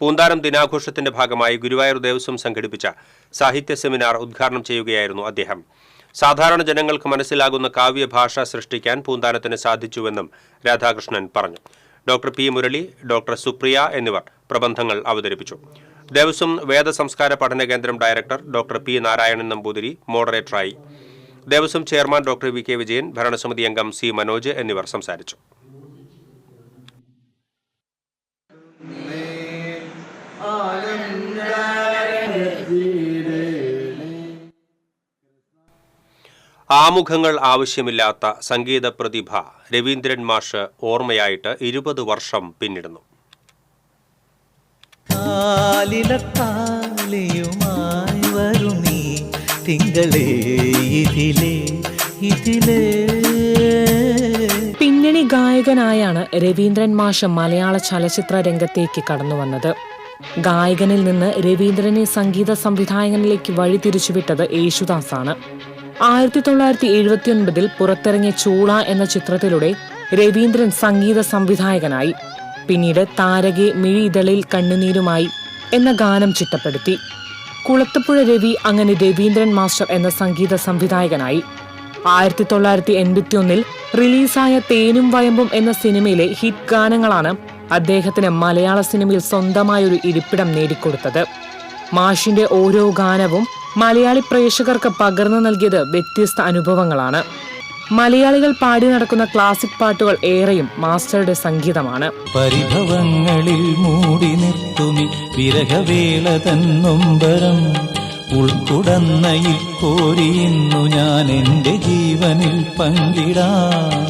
പൂന്താനം ദിനാഘോഷത്തിന്റെ ഭാഗമായി ഗുരുവായൂർ ദേവസ്വം സംഘടിപ്പിച്ച സാഹിത്യ സെമിനാർ ഉദ്ഘാടനം ചെയ്യുകയായിരുന്നു അദ്ദേഹം. സാധാരണ ജനങ്ങൾക്ക് മനസ്സിലാകുന്ന കാവ്യഭാഷ സൃഷ്ടിക്കാൻ പൂന്താനത്തിന് സാധിച്ചുവെന്നും രാധാകൃഷ്ണൻ പറഞ്ഞു. Doctor P Murali, doctor Supriya എന്നിവർ പ്രബന്ധങ്ങൾ അവതരിപ്പിച്ചു. ദേവസ്വം വേദസംസ്കാര പഠന കേന്ദ്രം director doctor P Narayanan Namboothiri മോഡറേറ്ററായി. Devaswom chairman doctor VK Vijayan, ഭരണസമിതി അംഗം C മനോജ് എന്നിവർ സംസാരിച്ചു. ആമുഖങ്ങൾ ആവശ്യമില്ലാത്ത സംഗീത പ്രതിഭ രവീന്ദ്രൻ മാഷ് ഓർമ്മയായിട്ട് 20 വർഷം പിന്നിടുന്നു. പിന്നണി ഗായകനായാണ് രവീന്ദ്രൻ മാഷ് മലയാള ചലച്ചിത്ര രംഗത്തേക്ക് കടന്നുവന്നത്. ഗായകനിൽ നിന്ന് രവീന്ദ്രനെ സംഗീത സംവിധായകനിലേക്ക് വഴിതിരിച്ചുവിട്ടത് യേശുദാസാണ്. 1979 പുറത്തിറങ്ങിയ ചൂള എന്ന ചിത്രത്തിലൂടെ രവീന്ദ്രൻ സംഗീത സംവിധായകനായി. പിന്നീട് താരകെ മിഴിയിതളിൽ കണ്ണുനീരുമായി എന്ന ഗാനം ചിട്ടപ്പെടുത്തി. കുളത്തുപുഴ രവി അങ്ങനെ രവീന്ദ്രൻ മാസ്റ്റർ എന്ന സംഗീത സംവിധായകനായി. 1981 റിലീസായ തേനും വയമ്പും എന്ന സിനിമയിലെ ഹിറ്റ് ഗാനങ്ങളാണ് അദ്ദേഹത്തിന് മലയാള സിനിമയിൽ സ്വന്തമായൊരു ഇരിപ്പിടം നേടിക്കൊടുത്തത്. മാഷിന്റെ ഓരോ ഗാനവും മലയാളി പ്രേക്ഷകർക്ക് പകർന്നു നൽകിയത് വ്യത്യസ്ത അനുഭവങ്ങളാണ്. മലയാളികൾ പാടി നടക്കുന്ന ക്ലാസിക് പാട്ടുകൾ ഏറെയും മാസ്റ്ററുടെ സംഗീതമാണ്. പരിഭവങ്ങളിൽ മൂടി നിർത്തുമി വിരഹവേള തന്നൊമ്പരം ഉൾക്കുടന്നയിൽ കോരിയുന്നു ഞാൻ എൻ്റെ ജീവനിൽ പങ്കിടാം.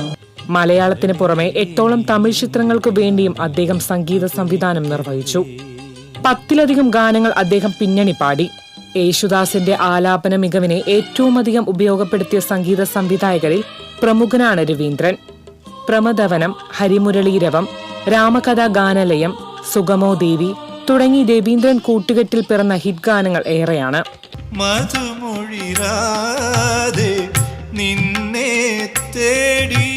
മലയാളത്തിന് പുറമെ 8ഓളം തമിഴ് ചിത്രങ്ങൾക്ക് വേണ്ടിയും അദ്ദേഹം സംഗീത സംവിധാനം നിർവഹിച്ചു. 10ലധികം ഗാനങ്ങൾ അദ്ദേഹം പിന്നണി പാടി. യേശുദാസിന്റെ ആലാപന മികവിനെ ഏറ്റവും അധികം ഉപയോഗപ്പെടുത്തിയ സംഗീത സംവിധായകരിൽ പ്രമുഖനാണ് രവീന്ദ്രൻ. പ്രമദവനം, ഹരിമുരളീരവം, രാമകഥാ ഗാനലയം, സുഗമോ ദേവി തുടങ്ങി രവീന്ദ്രൻ കൂട്ടുകെട്ടിൽ പിറന്ന ഹിറ്റ് ഗാനങ്ങൾ ഏറെയാണ്. നിന്നെ തേടി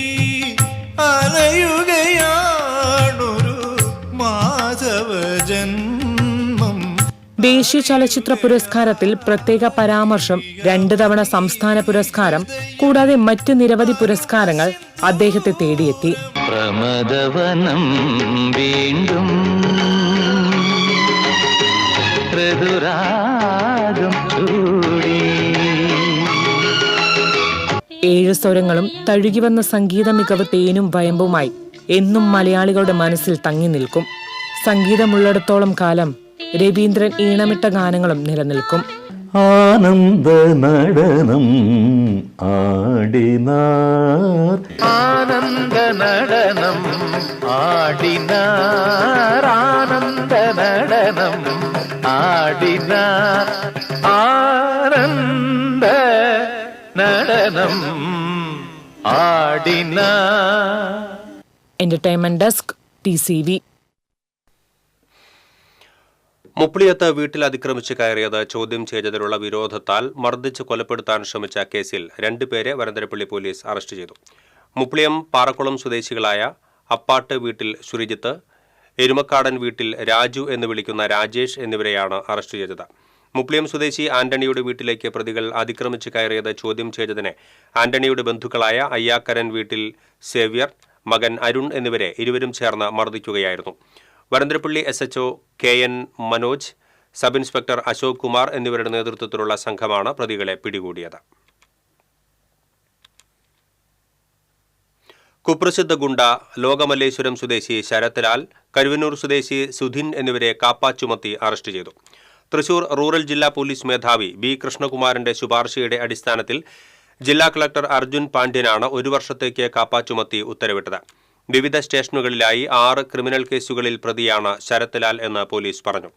അലയുകയാണൊരു മാധവ ജന്മം. ദേശീയ ചലച്ചിത്ര പുരസ്കാരത്തിൽ പ്രത്യേക പരാമർശം, 2 തവണ സംസ്ഥാന പുരസ്കാരം കൂടാതെ മറ്റ് നിരവധി പുരസ്കാരങ്ങൾ അദ്ദേഹത്തെ തേടിയെത്തി. പ്രമദവനം വീണ്ടും ഋതുരാഗം ചൂടി. 7 സ്വരങ്ങളും തഴുകിവന്ന സംഗീത മികവ് തേനും വയമ്പുമായി എന്നും മലയാളികളുടെ മനസ്സിൽ തങ്ങി നിൽക്കും. സംഗീതമുള്ളിടത്തോളം കാലം രവീന്ദ്രൻ ഈണമിട്ട ഗാനങ്ങളും നിലനിൽക്കും. ആനന്ദ നടനം ആടിനാർ, ആനന്ദ നടനം ആടിനാർ, ആനന്ദ നടനം ആടിനാർ, ആനന്ദ നടനം ആടിനാർ. Entertainment desk, TCV. മുപ്ലിയത്ത് വീട്ടിൽ അതിക്രമിച്ച് കയറിയത് ചോദ്യം ചെയ്തതിലുള്ള വിരോധത്താൽ മർദ്ദിച്ച് കൊലപ്പെടുത്താൻ ശ്രമിച്ച കേസിൽ 2 പേരെ വരന്തരപ്പള്ളി പോലീസ് അറസ്റ്റ് ചെയ്തു. മുപ്ലിയം പാറക്കുളം സ്വദേശികളായ അപ്പാട്ട് വീട്ടിൽ ശ്രീജിത്ത്, എരുമക്കാടൻ വീട്ടിൽ രാജു എന്ന് വിളിക്കുന്ന രാജേഷ് എന്നിവരെയാണ് അറസ്റ്റ് ചെയ്തത്. മുപ്ലിയം സ്വദേശി ആന്റണിയുടെ വീട്ടിലേക്ക് പ്രതികൾ അതിക്രമിച്ച് കയറിയത് ചോദ്യം ചെയ്തതിന് ആന്റണിയുടെ ബന്ധുക്കളായ അയ്യാക്കരൻ വീട്ടിൽ സേവ്യർ, മകൻ അരുൺ എന്നിവരെ ഇരുവരും ചേർന്ന് മർദ്ദിക്കുകയായിരുന്നു. Varantharappilly SHO KN Manoj, sub inspector Ashok Kumar എന്നിവരുടെ നേതൃത്വത്തിലുള്ള സംഘമാണ് പ്രതികളെ പിടികൂടിയത്. കുപ്രസിദ്ധ ഗുണ്ട ലോകമല്ലേശ്വരം സ്വദേശി ശരത് ലാൽ, കരുവന്നൂർ സ്വദേശി സുധിൻ എന്നിവരെ കാപ്പ ചുമത്തി അറസ്റ്റ് ചെയ്തു. തൃശൂർ റൂറൽ ജില്ലാ പോലീസ് മേധാവി B. കൃഷ്ണകുമാറിന്റെ ശുപാർശയുടെ അടിസ്ഥാനത്തിൽ ജില്ലാ കളക്ടർ അർജുൻ പാണ്ഡ്യനാണ് 1 വർഷത്തേക്ക് കാപ്പ ചുമത്തി ഉത്തരവിട്ടത്. വിവിധ സ്റ്റേഷനുകളിലായി 6 ക്രിമിനൽ കേസുകളിൽ പ്രതിയാണ് ശരത് ലാൽ എന്ന് പോലീസ് പറഞ്ഞു.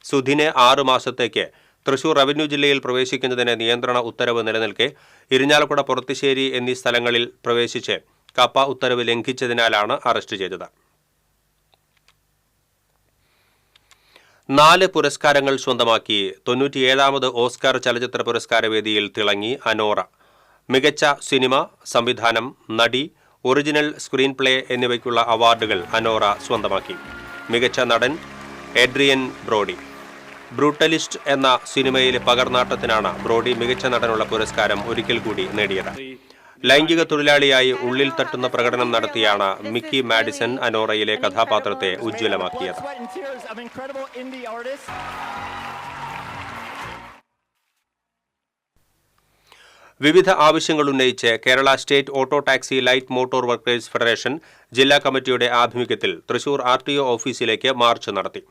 സുധിനെ 6 മാസത്തേക്ക് തൃശൂർ റവന്യൂ ജില്ലയിൽ പ്രവേശിക്കുന്നതിന് നിയന്ത്രണ ഉത്തരവ് നിലനിൽക്കെ ഇരിഞ്ഞാലക്കുട, പുറത്തുശ്ശേരി എന്നീ സ്ഥലങ്ങളിൽ പ്രവേശിച്ച് കാപ്പ ഉത്തരവ് ലംഘിച്ചതിനാലാണ് അറസ്റ്റ് ചെയ്തത്. 4 പുരസ്കാരങ്ങൾ സ്വന്തമാക്കി 97ാമത് ഓസ്കാർ ചലച്ചിത്ര പുരസ്കാരവേദിയിൽ തിളങ്ങി അനോറ. മികച്ച സിനിമ, സംവിധാനം, നടി, ഒറിജിനൽ സ്ക്രീൻ പ്ലേ എന്നിവയ്ക്കുള്ള അവാർഡുകൾ അനോറ സ്വന്തമാക്കി. മികച്ച നടൻ എഡ്രിയൻ ബ്രോഡി. ബ്രൂട്ടലിസ്റ്റ് എന്ന സിനിമയിലെ പകർനാട്ടത്തിനാണ് ബ്രോഡി മികച്ച നടനുള്ള പുരസ്കാരം ഒരിക്കൽ കൂടി നേടിയത്. ലൈംഗിക തൊഴിലാളിയായി ഉള്ളിൽ തട്ടുന്ന പ്രകടനം നടത്തിയാണ് മിക്കി മാഡിസൺ അനോറയിലെ കഥാപാത്രത്തെ ഉജ്ജ്വലമാക്കിയത്. വിവിധ ആവശ്യങ്ങൾ ഉന്നയിച്ച് Kerala state auto taxi light motor workers federation ജില്ലാ കമ്മിറ്റിയുടെ ആഭിമുഖ്യത്തിൽ തൃശൂർ RTO ഓഫീസിലേക്ക് മാർച്ച് നടത്തി.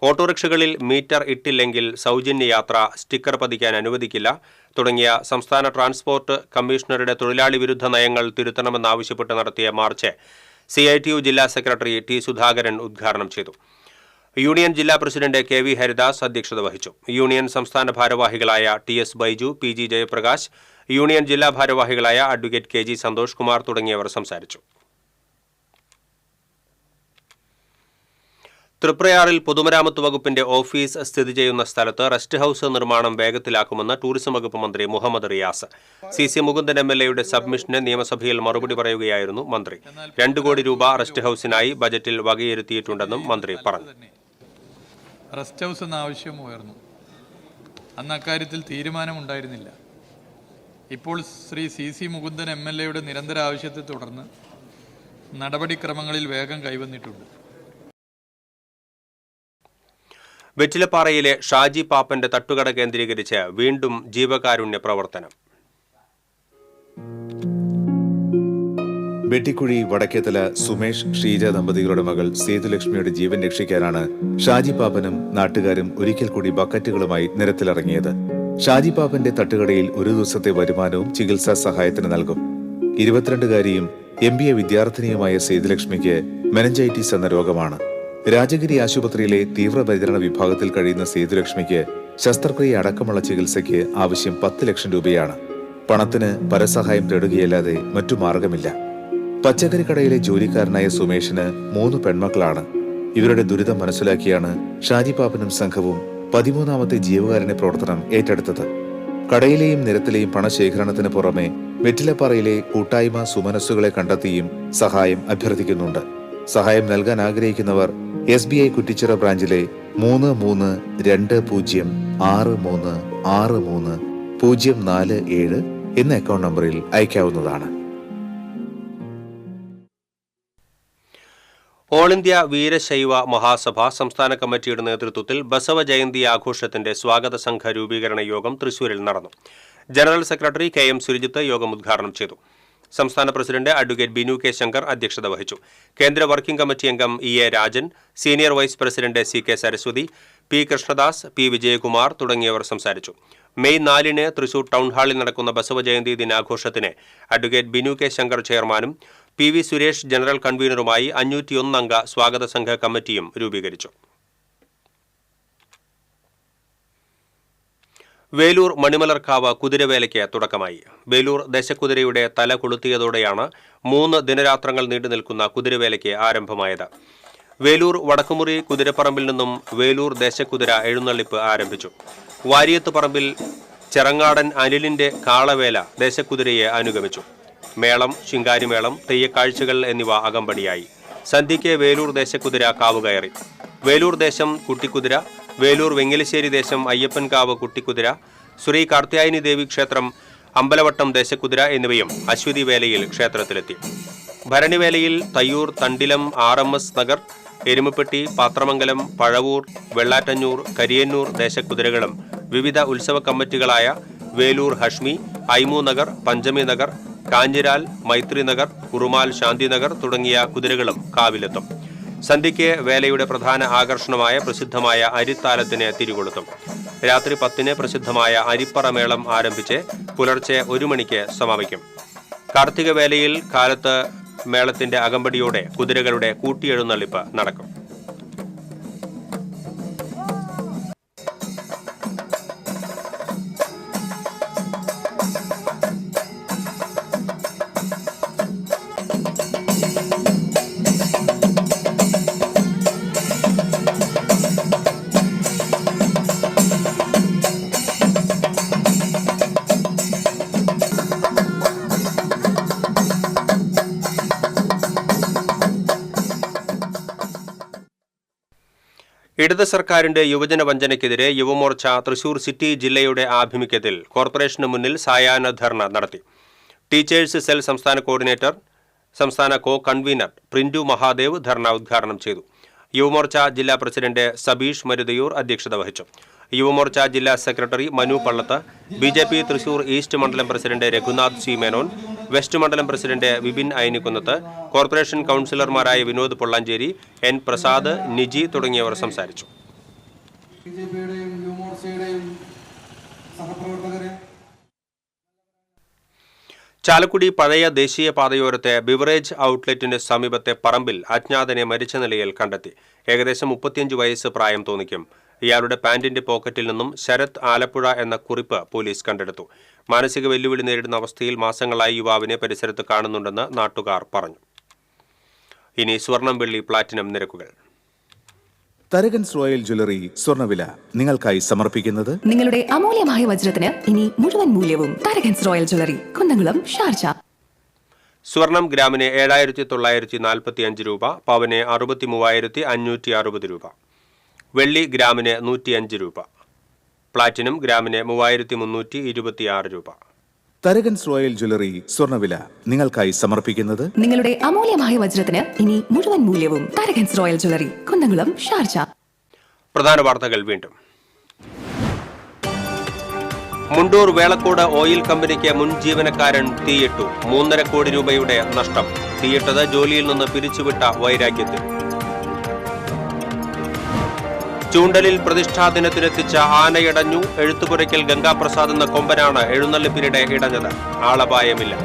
ഓട്ടോറിക്ഷകളിൽ മീറ്റർ ഇട്ടില്ലെങ്കിൽ സൗജന്യ യാത്ര, സ്റ്റിക്കർ പതിക്കാൻ അനുവദിക്കില്ല തുടങ്ങിയ സംസ്ഥാന ട്രാൻസ്പോർട്ട് കമ്മീഷണറുടെ തൊഴിലാളി വിരുദ്ധ നയങ്ങൾ തിരുത്തണമെന്നാവശ്യപ്പെട്ട് നടത്തിയ മാർച്ച് CITU ജില്ലാ സെക്രട്ടറി T. സുധാകരൻ ഉദ്ഘാടനം ചെയ്തു. യൂണിയൻ ജില്ലാ പ്രസിഡന്റ് KV ഹരിദാസ് അധ്യക്ഷത വഹിച്ചു. യൂണിയൻ സംസ്ഥാന ഭാരവാഹികളായ TS Baiju, PG Jayaprakash, union ജില്ലാ ഭാരവാഹികളായ അഡ്വക്കേറ്റ് KG സന്തോഷ് കുമാർ തുടങ്ങിയവർ സംസാരിച്ചു. തൃപ്രയാറിൽ പൊതുമരാമത്ത് വകുപ്പിന്റെ ഓഫീസ് സ്ഥിതി ചെയ്യുന്ന സ്ഥലത്ത് റെസ്റ്റ് ഹൌസ് നിർമ്മാണം വേഗത്തിലാക്കുമെന്ന് ടൂറിസം വകുപ്പ് മന്ത്രി മുഹമ്മദ് റിയാസ്. CC മുകുന്ദൻ MLAയുടെ സബ്മിഷന് നിയമസഭയിൽ മറുപടി പറയുകയായിരുന്നു മന്ത്രി. 2 കോടി രൂപ റെസ്റ്റ് ഹൌസിനായി ബജറ്റിൽ വകയിരുത്തിയിട്ടുണ്ടെന്നും മന്ത്രി പറഞ്ഞു. റെസ്റ്റ് ഹൌസ് എന്ന ആവശ്യം ഉയർന്നു. അന്ന് അക്കാര്യത്തിൽ തീരുമാനമുണ്ടായിരുന്നില്ല. ഇപ്പോൾ ശ്രീ CC മുകുന്ദൻ MLAയുടെ നിരന്തര ആവശ്യത്തെ തുടർന്ന് നടപടിക്രമങ്ങളിൽ വേഗം കൈവന്നിട്ടുണ്ട്. വെറ്റിലപ്പാറയിലെ ഷാജി പാപ്പന്റെ തട്ടുകട കേന്ദ്രീകരിച്ച് വീണ്ടും ജീവകാരുണ്യ പ്രവർത്തനം. വെട്ടിക്കുഴി വടക്കേത്തല സുമേഷ് ഷീജ ദമ്പതികളുടെ മകൾ സേതുലക്ഷ്മിയുടെ ജീവൻ രക്ഷിക്കാനാണ് ഷാജി പാപ്പനും നാട്ടുകാരും ഒരിക്കൽ കൂടി ബക്കറ്റുകളുമായി നിരത്തിലിറങ്ങിയത്. ഷാജി പാപ്പന്റെ തട്ടുകടയിൽ ഒരു ദിവസത്തെ വരുമാനവും ചികിത്സാ സഹായത്തിന് നൽകും. 22-കാരിയും MBA വിദ്യാർത്ഥിനിയുമായ സേതുലക്ഷ്മിക്ക് മെനഞ്ചൈറ്റിസ് എന്ന രോഗമാണ്. രാജഗിരി ആശുപത്രിയിലെ തീവ്രപരിചരണ വിഭാഗത്തിൽ കഴിയുന്ന സേതുലക്ഷ്മിക്ക് ശസ്ത്രക്രിയ അടക്കമുള്ള ചികിത്സയ്ക്ക് ആവശ്യം 10 ലക്ഷം രൂപയാണ്. പണത്തിന് പരസഹായം തേടുകയല്ലാതെ മറ്റു മാർഗമില്ല. പച്ചക്കറിക്കടയിലെ ജോലിക്കാരനായ സുമേഷിന് 3 പെൺമക്കളാണ്. ഇവരുടെ ദുരിതം മനസ്സിലാക്കിയാണ് ഷാജി പാപ്പനും സംഘവും 13ാമത്തെ ജീവകാരുണ്യ പ്രവർത്തനം ഏറ്റെടുത്തത്. കടയിലെയും നിരത്തിലെയും പണശേഖരണത്തിന് പുറമെ വെറ്റിലപ്പാറയിലെ കൂട്ടായ്മ സുമനസ്സുകളെ കണ്ടെത്തിയും സഹായം അഭ്യർത്ഥിക്കുന്നുണ്ട്. സഹായം നൽകാൻ ആഗ്രഹിക്കുന്നവർ SBI കുറ്റിച്ചിറ ബ്രാഞ്ചിലെ 3320636347 എന്ന അക്കൗണ്ട് നമ്പറിൽ അയക്കാവുന്നതാണ്. ഓൾ ഇന്ത്യ വീരശൈവ മഹാസഭ സംസ്ഥാന കമ്മിറ്റിയുടെ നേതൃത്വത്തിൽ ബസവ ജയന്തി ആഘോഷത്തിന്റെ സ്വാഗത സംഘ രൂപീകരണ യോഗം തൃശൂരിൽ നടന്നു. ജനറൽ സെക്രട്ടറി KM സുരജിത്ത് യോഗം ഉദ്ഘാടനം ചെയ്തു. സംസ്ഥാന president advocate Binu K. Shankar അധ്യക്ഷത വഹിച്ചു. കേന്ദ്ര വർക്കിംഗ് കമ്മിറ്റി അംഗം EA Rajan, senior vice president CK Saraswathi, P. Krishnadas, P. Vijayakumar തുടങ്ങിയവർ സംസാരിച്ചു. മെയ് 4-ന് തൃശൂർ ടൗൺ ഹാളിൽ നടക്കുന്ന ബസവ ജയന്തി ദിനാഘോഷത്തിന് അഡ്വക്കേറ്റ് ബിനു K. ശങ്കർ ചെയർമാനും PV സുരേഷ് ജനറൽ കൺവീനറുമായി 501 അംഗ സ്വാഗത സംഘ കമ്മിറ്റിയും രൂപീകരിച്ചു. വേലൂർ മണിമലർക്കാവ് കുതിരവേലയ്ക്ക് തുടക്കമായി. വേലൂർ ദശക്കുതിരയുടെ തല കൊളുത്തിയതോടെയാണ് 3 ദിനരാത്രങ്ങൾ നീണ്ടുനിൽക്കുന്ന കുതിരവേലയ്ക്ക് ആരംഭമായത്. വേലൂർ വടക്കുമുറി കുതിരപ്പറമ്പിൽ നിന്നും വേലൂർ ദേശക്കുതിര എഴുന്നള്ളിപ്പ് ആരംഭിച്ചു. വാരിയത്ത് പറമ്പിൽ ചെറങ്ങാടൻ അനിലിന്റെ കാളവേല ദേശക്കുതിരയെ അനുഗമിച്ചു. മേളം, ശിങ്കാരിമേളം, തെയ്യക്കാഴ്ചകൾ എന്നിവ അകമ്പടിയായി. സന്ധ്യയ്ക്ക് വേലൂർ ദേശക്കുതിര കാവുകയറി. വേലൂർ ദേശം കുട്ടിക്കുതിര, വേലൂർ വെങ്ങലിശ്ശേരി ദേശം അയ്യപ്പൻകാവ് കുട്ടിക്കുതിര, ശ്രീ കാർത്യായനി ദേവി ക്ഷേത്രം അമ്പലവട്ടം ദേശക്കുതിര എന്നിവയും അശ്വതി വേലയിൽ ക്ഷേത്രത്തിലെത്തി. ഭരണിവേലയിൽ തയ്യൂർ, തണ്ടിലം, RMS നഗർ, എരുമപ്പെട്ടി, പാത്രമംഗലം, പഴവൂർ, വെള്ളാറ്റഞ്ഞൂർ, കരിയന്നൂർ ദേശക്കുതിരകളും വിവിധ ഉത്സവ കമ്മിറ്റികളായ വേലൂർ ഹഷ്മി, ഐമു നഗർ, പഞ്ചമി നഗർ, കാഞ്ഞിരാൽ, മൈത്രി നഗർ, കുറുമാൽ ശാന്തിനഗർ തുടങ്ങിയ കുതിരകളും കാവിലെത്തും. സന്ധ്യയ്ക്ക് വേലയുടെ പ്രധാന ആകർഷണമായ പ്രസിദ്ധമായ അരിത്താലത്തിന് തിരികൊളുത്തും. രാത്രി 10-ന് പ്രസിദ്ധമായ അരിപ്പറമേളം ആരംഭിച്ച് പുലർച്ചെ 1 മണിക്ക് സമാപിക്കും. കാർത്തിക വേലയിൽ കാലത്ത് മേളത്തിന്റെ അകമ്പടിയോടെ കുതിരകളുടെ കൂട്ടിയെഴുന്നള്ളിപ്പ് നടക്കും. ഇടത് സർക്കാരിന്റെ യുവജന വഞ്ചനയ്ക്കെതിരെ യുവമോർച്ച തൃശൂർ സിറ്റി ജില്ലയുടെ ആഭിമുഖ്യത്തിൽ കോർപ്പറേഷന് മുന്നിൽ സായാഹ്ന ധർണ നടത്തി. ടീച്ചേഴ്സ് സെൽ സംസ്ഥാന കോർഡിനേറ്റർ, സംസ്ഥാന കോ കൺവീനർ പ്രിന്റു മഹാദേവ് ധർണ ഉദ്ഘാടനം ചെയ്തു. യുവമോർച്ച ജില്ലാ പ്രസിഡന്റ് സബീഷ് മരുതയൂർ അധ്യക്ഷത വഹിച്ചു. യുവമോർച്ച ജില്ലാ secretary Manu Pallath, BJP Thrissur east മണ്ഡലം president Raghunath C. Menon, west മണ്ഡലം പ്രസിഡന്റ് വിപിൻ ഐനിക്കുന്നത്ത്, കോർപ്പറേഷൻ കൗൺസിലർമാരായ വിനോദ് പൊള്ളാഞ്ചേരി, N. പ്രസാദ്, നിജി തുടങ്ങിയവർ സംസാരിച്ചു. ബിജെപിയുടെയും യുവമോർച്ചയുടെയും സഹപ്രവർത്തകരെ. ചാലക്കുടി പഴയ ദേശീയ പാതയോരത്തെ ബിവറേജ് ഔട്ട്ലെറ്റിന് സമീപത്തെ പറമ്പിൽ അജ്ഞാതനെ മരിച്ച നിലയിൽ കണ്ടെത്തി. ഏകദേശം 35 വയസ്സ് പ്രായം തോന്നിക്കും. ഇയാളുടെ പാന്റിന്റെ പോക്കറ്റിൽ നിന്നും ശരത് ആലപ്പുഴ എന്ന കുറിപ്പ് പോലീസ് കണ്ടെടുത്തു. മാനസിക വെല്ലുവിളി നേരിടുന്ന അവസ്ഥയിൽ മാസങ്ങളായി യുവാവിനെ പരിസരത്ത് കാണുന്നുണ്ടെന്ന് നാട്ടുകാർ പറഞ്ഞു. ഇനി സ്വർണം, വെള്ളി, പ്ലാറ്റിനം നിരക്കുകൾ. തരകൻസ് റോയൽ ജ്വല്ലറി സ്വർണ്ണവില നിങ്ങൾക്കായി സമർപ്പിക്കുന്നത് നിങ്ങളുടെ അമൂല്യമായ വജ്രത്തിന് ഇനി മുഴുവൻ മൂല്യവും Tharakans royal jewellery, Kunnamkulam, Sharjah. സ്വർണം ഗ്രാമിന് 7,945 രൂപ, പവന് 63,560 രൂപ. വെള്ളി ഗ്രാമിന് 105 രൂപ. പ്ലാറ്റിനം ഗ്രാമിന് 3,326 രൂപ. തരകൻസ് റോയൽ ജ്വല്ലറി സ്വർണ്ണവില നിങ്ങൾക്കായി സമർപ്പിക്കുന്നത് നിങ്ങളുടെ അമൂല്യമായ വജ്രത്തിന് ഇനി മുഴുവൻ മൂല്യവും Tharakans royal jewellery, Kunnamkulam, Sharjah. പ്രധാന വാർത്തകൾ വീണ്ടും. മുണ്ടൂർ വേളക്കോട് ഓയിൽ കമ്പനിക്ക് മുൻ ജീവനക്കാരൻ തീയിട്ടു. 3.5 കോടി രൂപയുടെ നഷ്ടം. തീയിട്ടത് ജോലിയിൽ നിന്ന് പിരിച്ചുവിട്ട വൈരാഗ്യത്തിൽ. ചൂണ്ടലിൽ പ്രതിഷ്ഠാ ദിനത്തിനെത്തിച്ച ആനയടഞ്ഞു. എഴുത്തുപുരയ്ക്കൽ ഗംഗാപ്രസാദ് എന്ന കൊമ്പനാണ് എഴുന്നള്ളിപ്പിനിടെ ഇടഞ്ഞത്. ആളപായമില്ല.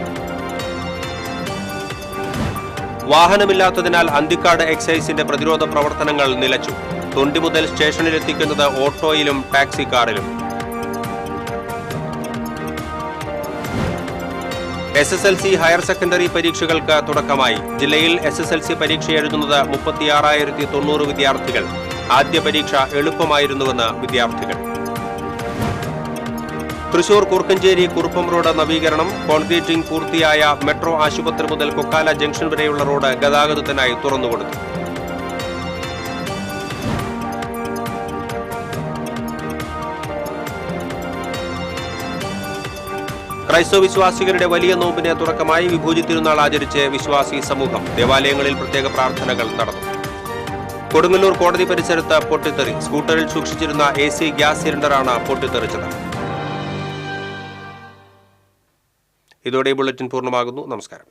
വാഹനമില്ലാത്തതിനാൽ അന്തിക്കാട് എക്സൈസിന്റെ പ്രതിരോധ പ്രവർത്തനങ്ങൾ നിലച്ചു. തൊണ്ടി മുതൽ സ്റ്റേഷനിലെത്തിക്കുന്നത് ഓട്ടോയിലും ടാക്സി കാറിലും. SSLC ഹയർ സെക്കൻഡറി പരീക്ഷകൾക്ക് തുടക്കമായി. ജില്ലയിൽ SSLC പരീക്ഷ എഴുതുന്നത് 36,090 വിദ്യാർത്ഥികൾ. ആദ്യ പരീക്ഷ എളുപ്പമായിരുന്നുവെന്ന് വിദ്യാർത്ഥികൾ. തൃശൂർ കുറുക്കഞ്ചേരി കുറുപ്പം റോഡ് നവീകരണം. കോൺക്രീറ്റിംഗ് പൂർത്തിയായ മെട്രോ ആശുപത്രി മുതൽ കൊക്കാല ജംഗ്ഷൻ വരെയുള്ള റോഡ് ഗതാഗതത്തിനായി തുറന്നുകൊടുത്തു. ക്രൈസ്തവ വിശ്വാസികളുടെ വലിയ നോമ്പിന് തുടക്കമായി. വിഭൂതി തിരുനാൾ ആചരിച്ച് വിശ്വാസി സമൂഹം. ദേവാലയങ്ങളിൽ പ്രത്യേക പ്രാർത്ഥനകൾ നടന്നു. കൊടുങ്ങല്ലൂർ കോടതി പരിസരത്ത് പൊട്ടിത്തെറി. സ്കൂട്ടറിൽ സൂക്ഷിച്ചിരുന്ന AC ഗ്യാസ് സിലിണ്ടറാണ് പൊട്ടിത്തെറിച്ചത്. ഇതോടെ ബുള്ളറ്റിൻ പൂർണ്ണമാകുന്നു. നമസ്കാരം.